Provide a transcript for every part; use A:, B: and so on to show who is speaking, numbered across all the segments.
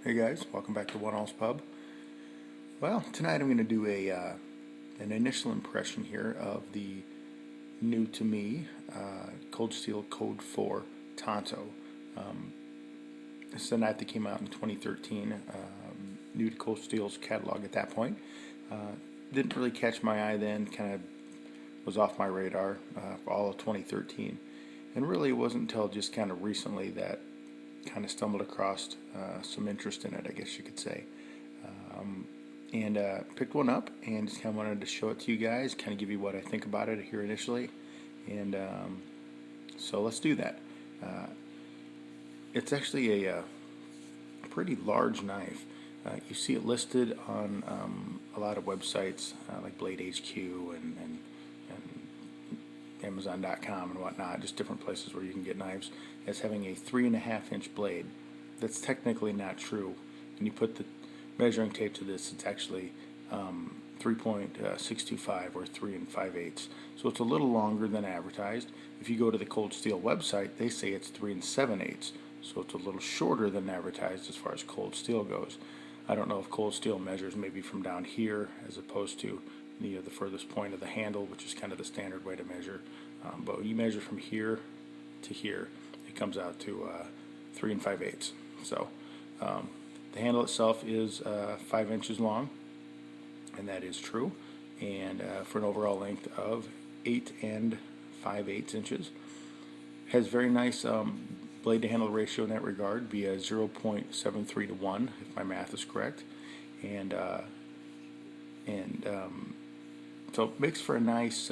A: Hey guys, welcome back to One All's Pub. Well, tonight I'm going to do an initial impression here of the new to me Cold Steel Code 4 Tanto. This is a knife that came out in 2013, new to Cold Steel's catalog at that point. Didn't really catch my eye then, kind of was off my radar for all of 2013. And really it wasn't until just kind of recently that kind of stumbled across some interest in it, I guess you could say. And picked one up and just kind of wanted to show it to you guys, kind of give you what I think about it here initially. And so let's do that. It's actually a pretty large knife. You see it listed on a lot of websites like Blade HQ and Amazon.com and whatnot, just different places where you can get knives, as having a 3.5-inch blade. That's technically not true. When you put the measuring tape to this, it's actually 3.625 or 3 5/8. So it's a little longer than advertised. If you go to the Cold Steel website, they say it's 3 7/8. So it's a little shorter than advertised as far as Cold Steel goes. I don't know if Cold Steel measures maybe from down here as opposed to the furthest point of the handle, which is kind of the standard way to measure. But when you measure from here to here, it comes out to 3 5/8. So the handle itself is 5 inches long, and that is true, and for an overall length of 8 5/8 inches. Has very nice blade to handle ratio in that regard, via 0.73 to 1, if my math is correct, and so it makes for a nice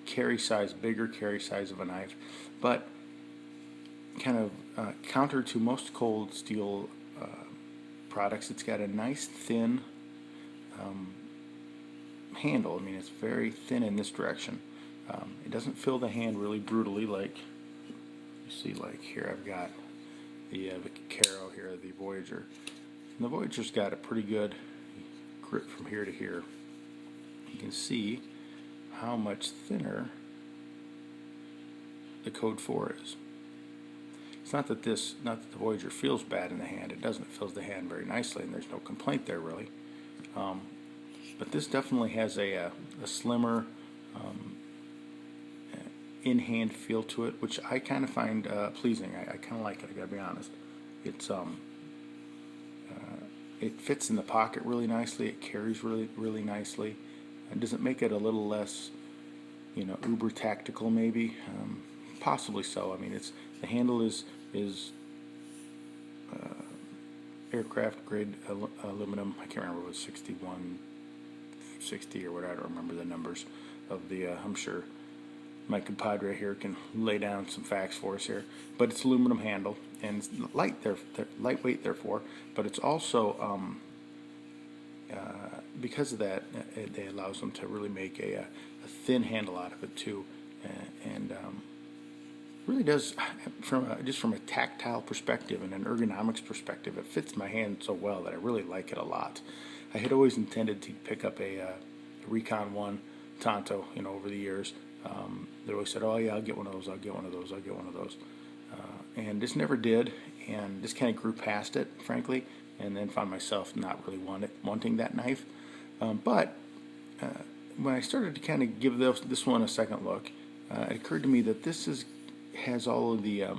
A: carry size, bigger carry size of a knife, but kind of counter to most Cold Steel products, it's got a nice thin handle. I mean, it's very thin in this direction. It doesn't fill the hand really brutally, like you see. Like here, I've got the Caro here, the Voyager. And the Voyager's got a pretty good grip from here to here. You can see how much thinner the Code 4 is. It's not that the Voyager feels bad in the hand. It doesn't. It fills the hand very nicely, and there's no complaint there really. But this definitely has a slimmer in-hand feel to it, which I kind of find pleasing. I kind of like it. I gotta be honest. It's it fits in the pocket really nicely. It carries really nicely. And does it make it a little less, uber tactical maybe? Possibly so. I mean, the handle is aircraft grade aluminum. I can't remember, it was 6160 or what. I don't remember the numbers of the. I'm sure my compadre here can lay down some facts for us here. But it's aluminum handle, and it's lightweight therefore. But it's also because of that, it allows them to really make a thin handle out of it too, and really does, just from a tactile perspective and an ergonomics perspective, it fits my hand so well that I really like it a lot. I had always intended to pick up a Recon 1 Tanto, over the years. They always said, "Oh yeah, I'll get one of those. I'll get one of those. I'll get one of those," and just never did, and just kind of grew past it, frankly, and then found myself not really wanting that knife. But when I started to kind of give this one a second look, it occurred to me that this has all of the, or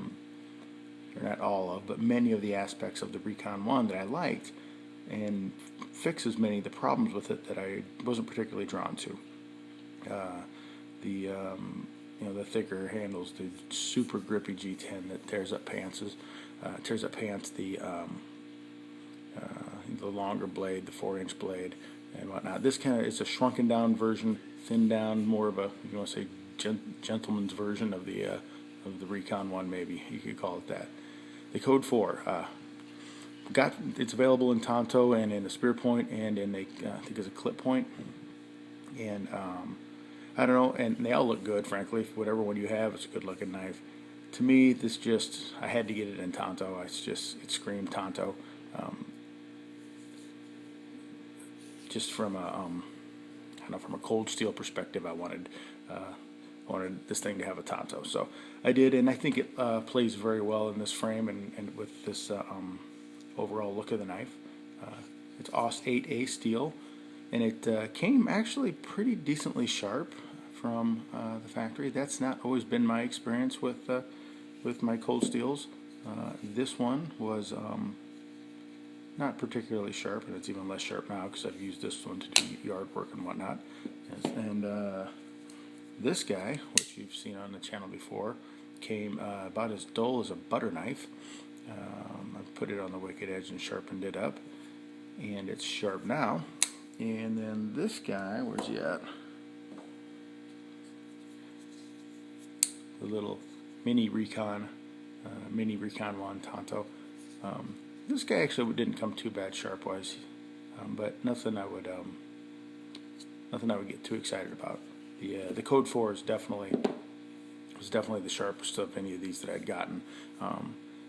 A: not all of, but many of the aspects of the Recon 1 that I liked, and fixes many of the problems with it that I wasn't particularly drawn to. The thicker handles, the super grippy G10 that tears up pants, the longer blade, the 4-inch blade, and whatnot. This kind of is a shrunken down version, thinned down, more of a, if you want to say, gentleman's version of the Recon 1, maybe you could call it that. The Code 4, it's available in Tanto and in a spear point and in I think it's a clip point, and I don't know, and they all look good, frankly. Whatever one you have, it's a good looking knife. To me, I had to get it in Tanto. It screamed Tanto. Just from from a Cold Steel perspective, I wanted this thing to have a Tanto, so I did, and I think it plays very well in this frame and with this overall look of the knife. It's AUS 8A steel, and it came actually pretty decently sharp from the factory. That's not always been my experience with my cold steels. This one was not particularly sharp, and it's even less sharp now because I've used this one to do yard work and whatnot. And this guy, which you've seen on the channel before, came about as dull as a butter knife. I put it on the wicked edge and sharpened it up, and it's sharp now. And then this guy, where's he at? The little mini Recon 1 Tanto. This guy actually didn't come too bad sharp-wise, but nothing I would get too excited about. The Code 4 was definitely the sharpest of any of these that I'd gotten.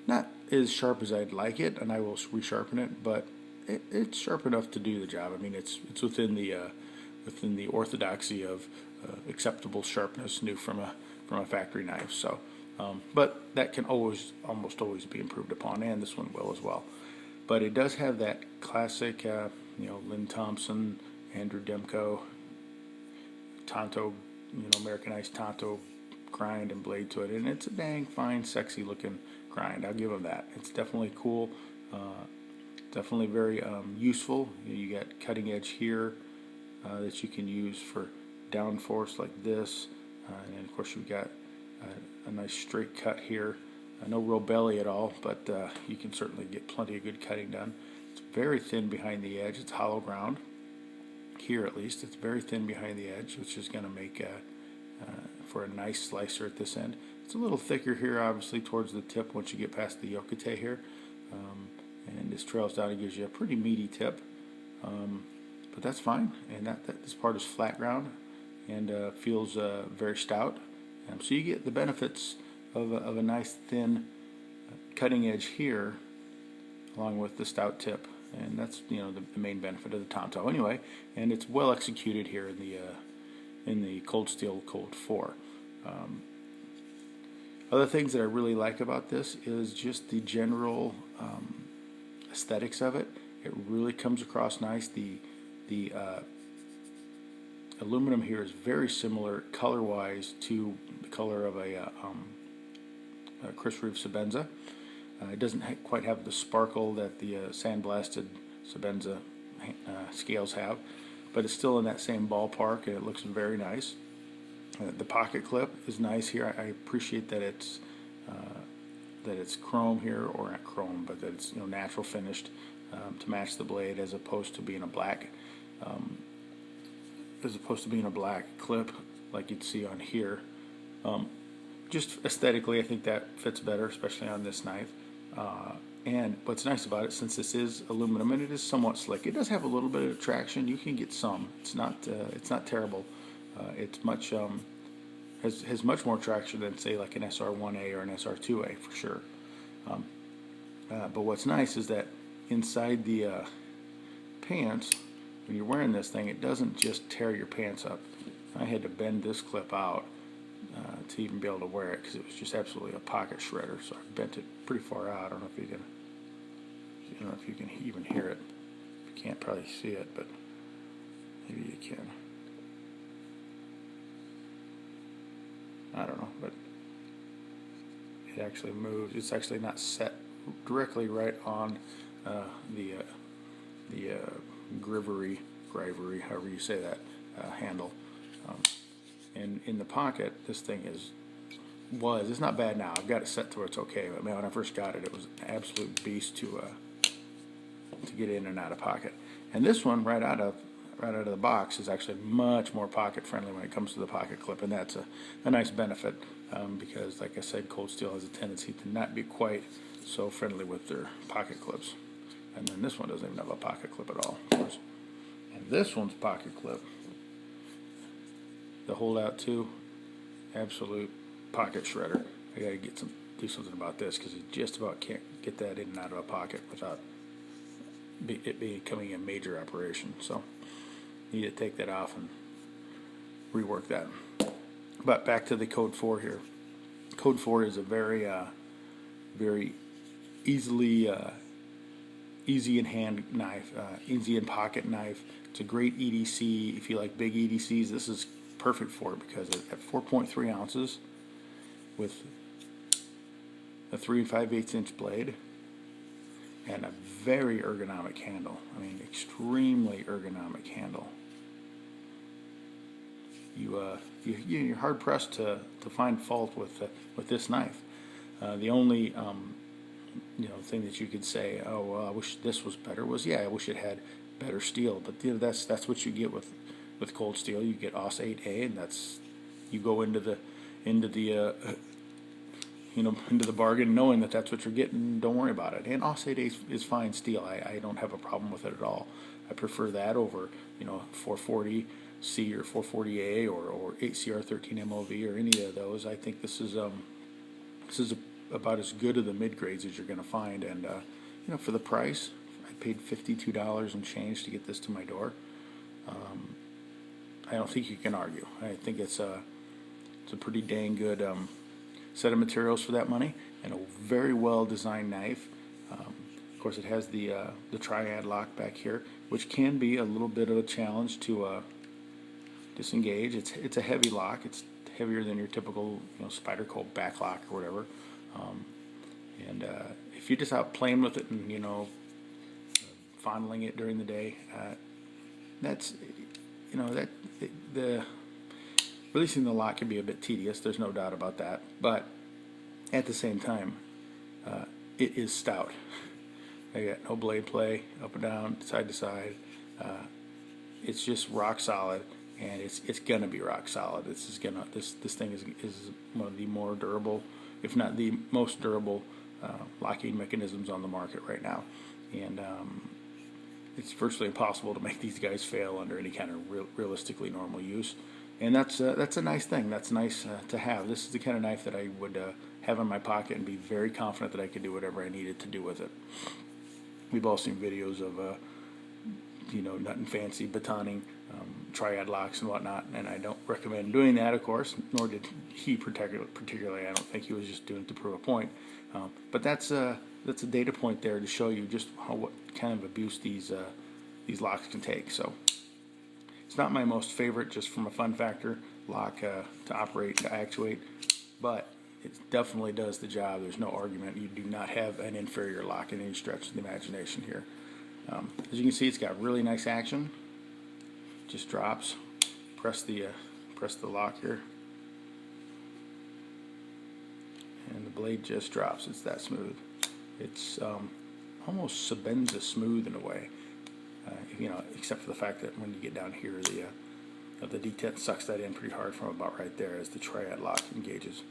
A: Not as sharp as I'd like it, and I will resharpen it, but it's sharp enough to do the job. I mean, it's within the orthodoxy of acceptable sharpness, new from a factory knife. So, but that can almost always be improved upon, and this one will as well. But it does have that classic, Lynn Thompson, Andrew Demko, Tanto, Americanized Tanto grind and blade to it, and it's a dang fine, sexy looking grind. I'll give them that. It's definitely cool, definitely very useful. You got cutting edge here that you can use for downforce like this, and then of course you've got a nice straight cut here. No real belly at all, but you can certainly get plenty of good cutting done. It's very thin behind the edge. It's hollow ground here, at least. It's very thin behind the edge, which is going to make for a nice slicer at this end. It's a little thicker here, obviously, towards the tip once you get past the yokote here. And this trails down and gives you a pretty meaty tip. But that's fine. And this part is flat ground and feels very stout. So you get the benefits of a nice thin cutting edge here, along with the stout tip. And that's the main benefit of the Tanto anyway. And it's well executed here in the Cold Steel Cold 4. Other things that I really like about this is just the general aesthetics of it. It really comes across nice. The aluminum here is very similar color-wise to the color of a Chris Reeve Sebenza. It doesn't quite have the sparkle that the sandblasted Sebenza scales have, but it's still in that same ballpark, and it looks very nice. The pocket clip is nice here. I appreciate that it's chrome here, or not chrome, but that it's natural finished to match the blade, as opposed to being a black clip like you'd see on here. Just aesthetically, I think that fits better, especially on this knife. And what's nice about it, since this is aluminum and it is somewhat slick, it does have a little bit of traction. You can get some. It's not terrible. It's much has much more traction than, say, like an SR1A or an SR2A for sure. But what's nice is that inside the pants, when you're wearing this thing, it doesn't just tear your pants up. I had to bend this clip out to even be able to wear it, because it was just absolutely a pocket shredder. So I bent it pretty far out. I don't know if you can even hear it. You can't probably see it, but maybe you can. I don't know, but it actually moves. It's actually not set directly right on the grivery, however you say that, handle. And in the pocket, this thing it's not bad now. I've got it set to where it's okay, but man, when I first got it, it was an absolute beast to get in and out of pocket. And this one, right out of the box, is actually much more pocket friendly when it comes to the pocket clip, and that's a nice benefit, because, like I said, Cold Steel has a tendency to not be quite so friendly with their pocket clips. And then this one doesn't even have a pocket clip at all, of course. And this one's pocket clip, the holdout too, absolute pocket shredder. I got to do something about this, because you just about can't get that in and out of a pocket without it becoming a major operation. So you need to take that off and rework that. But back to the Code 4 here. Code 4 is a very easily easy in hand knife, easy in pocket knife. It's a great EDC. If you like big EDCs, this is perfect for it, because at 4.3 ounces with a 3 5/8 inch blade and a very ergonomic handle. I mean, extremely ergonomic handle. You're hard pressed to find fault with this knife. The only thing that you could say, oh well, I wish this was better, was I wish it had better steel. But that's what you get with cold steel. You get AUS 8A, and you go into the into the bargain knowing that that's what you're getting. Don't worry about it. And AUS 8A is fine steel. I don't have a problem with it at all. I prefer that over 440C or 440A or 8CR13 MOV or any of those. I think this is about as good of the mid grades as you're going to find. And for the price, I paid $52 and change to get this to my door. I don't think you can argue. I think it's a pretty dang good set of materials for that money, and a very well designed knife. Of course, it has the Triad lock back here, which can be a little bit of a challenge to disengage. It's a heavy lock. It's heavier than your typical Spyderco back lock or whatever. And if you're just out playing with it and fondling it during the day, that's the releasing the lock can be a bit tedious. There's no doubt about that. But at the same time, it is stout. I got no blade play, up and down, side to side. It's just rock solid, and it's gonna be rock solid. This thing is one of the more durable, if not the most durable, locking mechanisms on the market right now. And it's virtually impossible to make these guys fail under any kind of realistically normal use. And that's a nice thing. That's nice to have. This is the kind of knife that I would have in my pocket and be very confident that I could do whatever I needed to do with it. We've all seen videos of nothing fancy batoning, Triad locks and whatnot, and I don't recommend doing that, of course. Nor did he particularly. I don't think he was just doing it to prove a point. But that's a data point there to show you just what kind of abuse these locks can take. So. It's not my most favorite, just from a fun factor, lock to operate, to actuate, but it definitely does the job. There's no argument. You do not have an inferior lock in any stretch of the imagination here. As you can see, it's got really nice action. Just drops. Press the lock here, and the blade just drops. It's that smooth. It's almost Sebenza smooth in a way. Except for the fact that when you get down here, the detent sucks that in pretty hard from about right there as the Triad lock engages.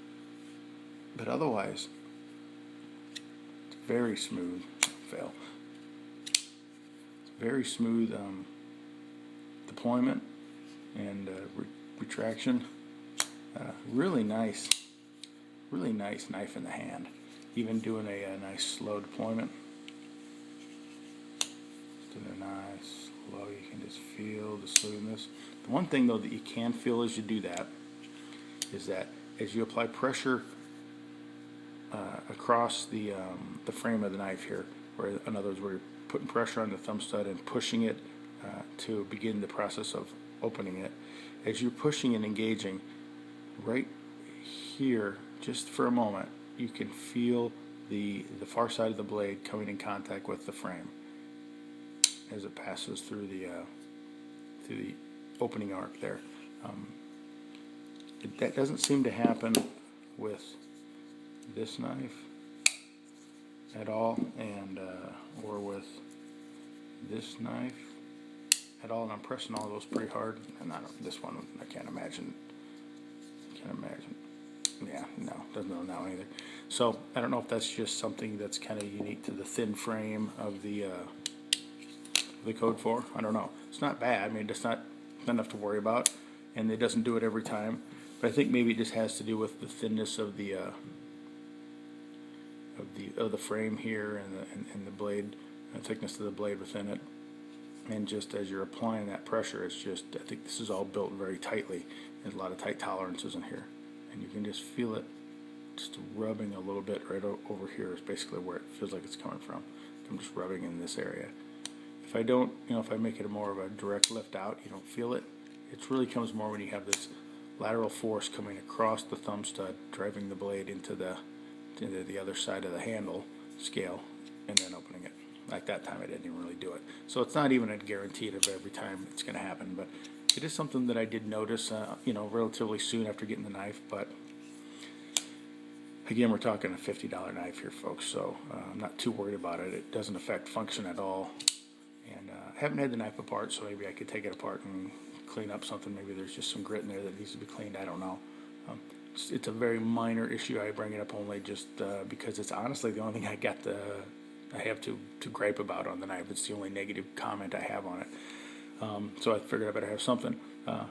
A: But otherwise, it's very smooth. Fail. It's very smooth deployment and retraction. Really nice knife in the hand. Even doing a nice slow deployment. Doing a nice slow. You can just feel the smoothness. The one thing though that you can feel as you do that is that as you apply pressure across the frame of the knife here, where in other words, where you're putting pressure on the thumb stud and pushing it to begin the process of opening it, as you're pushing and engaging right here, just for a moment, you can feel the far side of the blade coming in contact with the frame as it passes through the opening arc there. That doesn't seem to happen with this knife at all, and or with this knife at all. And I'm pressing all those pretty hard, and this one I can't imagine. Yeah, no, doesn't know now either. So I don't know if that's just something that's kind of unique to the thin frame of the Code 4. I don't know. It's not bad. I mean, it's not enough to worry about, and it doesn't do it every time. But I think maybe it just has to do with the thinness of the frame here and the blade, the thickness of the blade within it. And just as you're applying that pressure, it's just, I think this is all built very tightly. There's a lot of tight tolerances in here, and you can just feel it just rubbing a little bit right over here is basically where it feels like it's coming from. I'm just rubbing in this area. If I don't, if I make it more of a direct lift out, you don't feel it. It really comes more when you have this lateral force coming across the thumb stud, driving the blade into the other side of the handle scale, and then opening it. Like that time I didn't even really do it. So it's not even a guarantee of every time it's going to happen, but it is something that I did notice, relatively soon after getting the knife. But again, we're talking a $50 knife here, folks, so I'm not too worried about it. It doesn't affect function at all. And I haven't had the knife apart, so maybe I could take it apart and clean up something. Maybe there's just some grit in there that needs to be cleaned. I don't know. It's a very minor issue. I bring it up only just because it's honestly the only thing I have to gripe about on the knife. It's the only negative comment I have on it. So I figured I better have something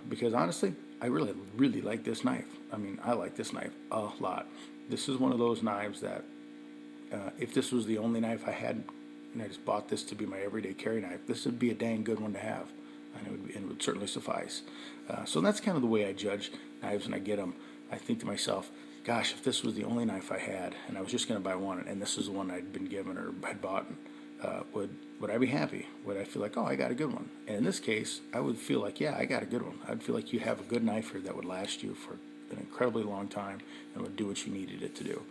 A: because honestly, I really, really like this knife. I mean, I like this knife a lot. This is one of those knives that if this was the only knife I had, and I just bought this to be my everyday carry knife, this would be a dang good one to have, and it would certainly suffice. So that's kind of the way I judge knives when I get them. I think to myself, gosh, if this was the only knife I had, and I was just going to buy one, and this is the one I'd been given or had bought, would I be happy? Would I feel like, oh, I got a good one? And in this case, I would feel like, yeah, I got a good one. I'd feel like you have a good knife here that would last you for an incredibly long time and would do what you needed it to do.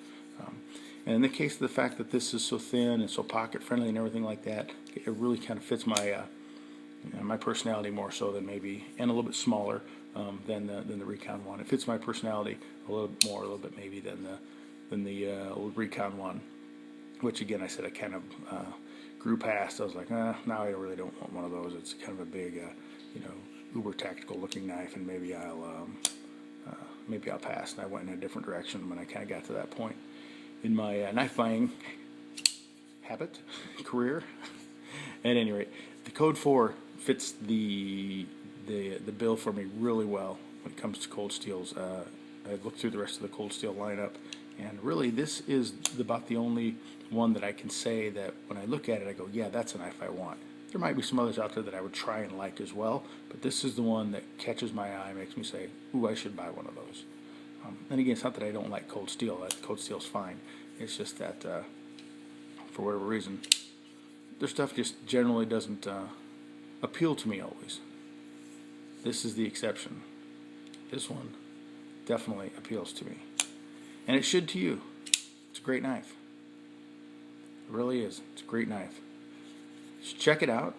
A: And in the case of the fact that this is so thin and so pocket friendly and everything like that, it really kind of fits my my personality more so than maybe, and a little bit smaller than the Recon one. It fits my personality a little bit maybe than the old Recon one, which again I said I kind of grew past. I was like, now I really don't want one of those. It's kind of a big, uber tactical looking knife, and maybe I'll pass. And I went in a different direction when I kind of got to that point in my knife buying career. At any rate, the Code 4 fits the bill for me really well when it comes to cold steels. I looked through the rest of the cold steel lineup, and really this is about the only one that I can say that when I look at it I go, yeah, that's a knife I want. There might be some others out there that I would try and like as well, but this is the one that catches my eye, makes me say, ooh, I should buy one of those. And again, it's not that I don't like cold steel. Cold steel's fine. It's just that for whatever reason, their stuff just generally doesn't appeal to me always. This is the exception. This one definitely appeals to me. And it should to you. It's a great knife. It really is. It's a great knife. Just check it out.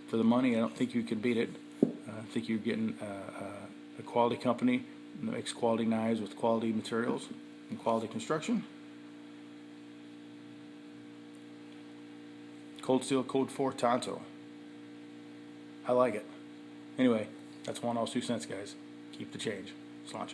A: For the money, I don't think you can beat it. I think you're getting a quality company that makes quality knives with quality materials and quality construction. Cold Steel Code 4 Tanto. I like it. Anyway, that's 1 all 2 cents, guys. Keep the change. Sláinte.